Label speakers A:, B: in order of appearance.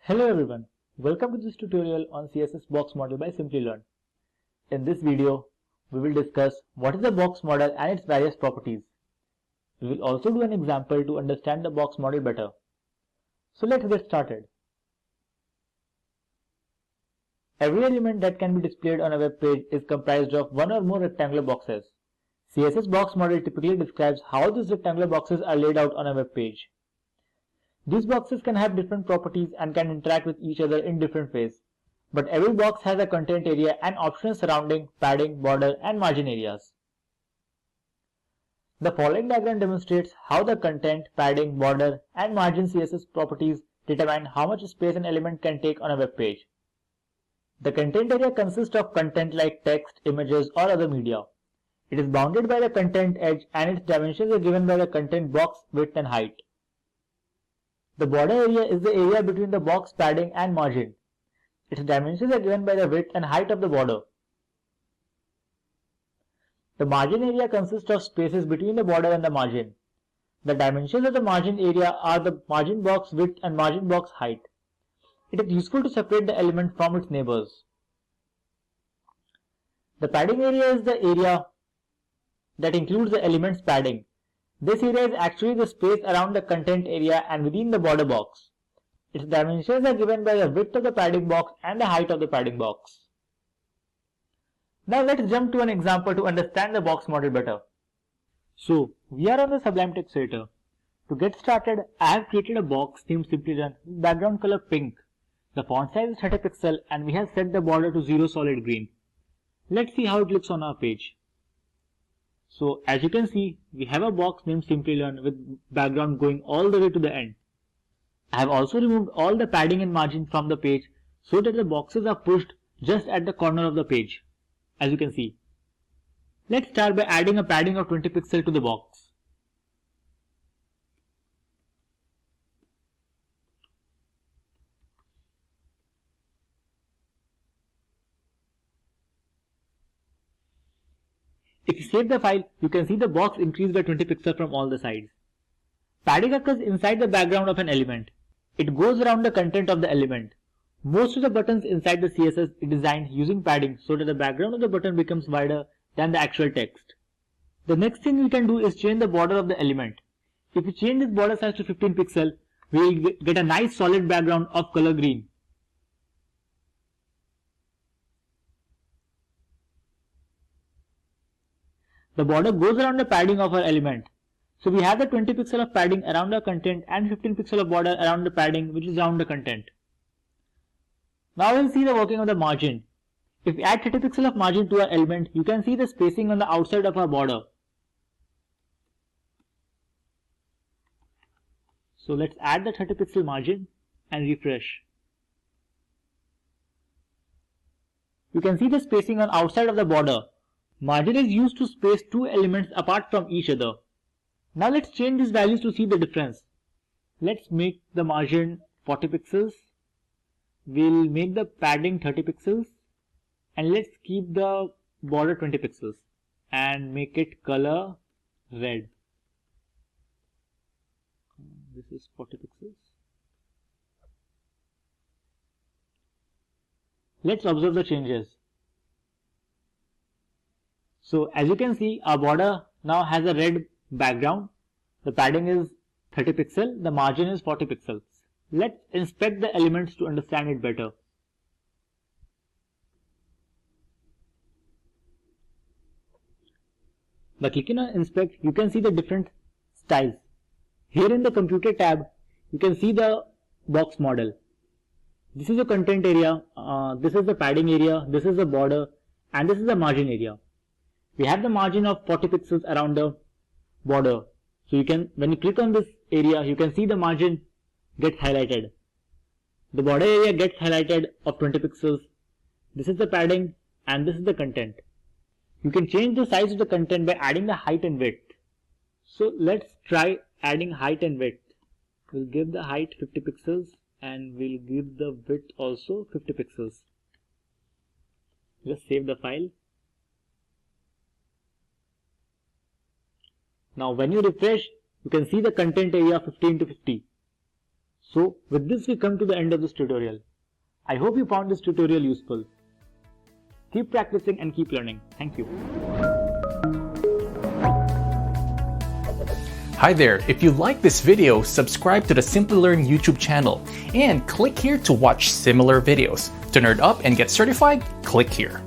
A: Hello everyone, welcome to this tutorial on CSS box model by Simplilearn. In this video, we will discuss what is a box model and its various properties. We will also do an example to understand the box model better. So let's get started. Every element that can be displayed on a web page is comprised of one or more rectangular boxes. CSS box model typically describes how these rectangular boxes are laid out on a web page. These boxes can have different properties and can interact with each other in different ways, but every box has a content area and options surrounding padding, border, and margin areas. The following diagram demonstrates how the content, padding, border, and margin CSS properties determine how much space an element can take on a web page. The content area consists of content like text, images, or other media. It is bounded by the content edge and its dimensions are given by the content box width and height. The border area is the area between the box padding and margin. Its dimensions are given by the width and height of the border. The margin area consists of spaces between the border and the margin. The dimensions of the margin area are the margin box width and margin box height. It is useful to separate the element from its neighbors. The padding area is the area that includes the element's padding. This area is actually the space around the content area and within the border box. Its dimensions are given by the width of the padding box and the height of the padding box. Now let's jump to an example to understand the box model better. So we are on the Sublime Text Editor. To get started, I have created a box named Simplilearn with background color pink. The font size is 30 pixels and we have set the border to 0 solid green. Let's see how it looks on our page. So as you can see, we have a box named Simplilearn with background going all the way to the end. I have also removed all the padding and margin from the page so that the boxes are pushed just at the corner of the page, as you can see. Let's start by adding a padding of 20 pixels to the box. If you save the file, you can see the box increased by 20 pixels from all the sides. Padding occurs inside the background of an element. It goes around the content of the element. Most of the buttons inside the CSS is designed using padding so that the background of the button becomes wider than the actual text. The next thing we can do is change the border of the element. If we change this border size to 15 pixels, we will get a nice solid background of color green. The border goes around the padding of our element. So we have the 20 pixels of padding around our content and 15 pixels of border around the padding which is around the content. Now we'll see the working of the margin. If we add 30 pixels of margin to our element, you can see the spacing on the outside of our border. So let's add the 30 pixel margin and refresh. You can see the spacing on outside of the border. Margin is used to space two elements apart from each other. Now let's change these values to see the difference. Let's make the margin 40 pixels. We'll make the padding 30 pixels. And let's keep the border 20 pixels. And make it color red. This is 40 pixels. Let's observe the changes. So as you can see, our border now has a red background. The padding is 30 pixels, the margin is 40 pixels. Let's inspect the elements to understand it better. By clicking on inspect, you can see the different styles. Here in the computer tab, you can see the box model. This is the content area, this is the padding area, this is the border, and this is the margin area. We have the margin of 40 pixels around the border. So you can, when you click on this area, you can see the margin gets highlighted. The border area gets highlighted of 20 pixels. This is the padding and this is the content. You can change the size of the content by adding the height and width. So let's try adding height and width. We'll give the height 50 pixels and we'll give the width also 50 pixels. Just save the file. Now when you refresh, you can see the content area 15 to 50. So with this we come to the end of this tutorial. I hope you found this tutorial useful. Keep practicing and keep learning. Thank you.
B: Hi there, if you like this video, subscribe to the Simplilearn YouTube channel and click here to watch similar videos. To nerd up and get certified, click here.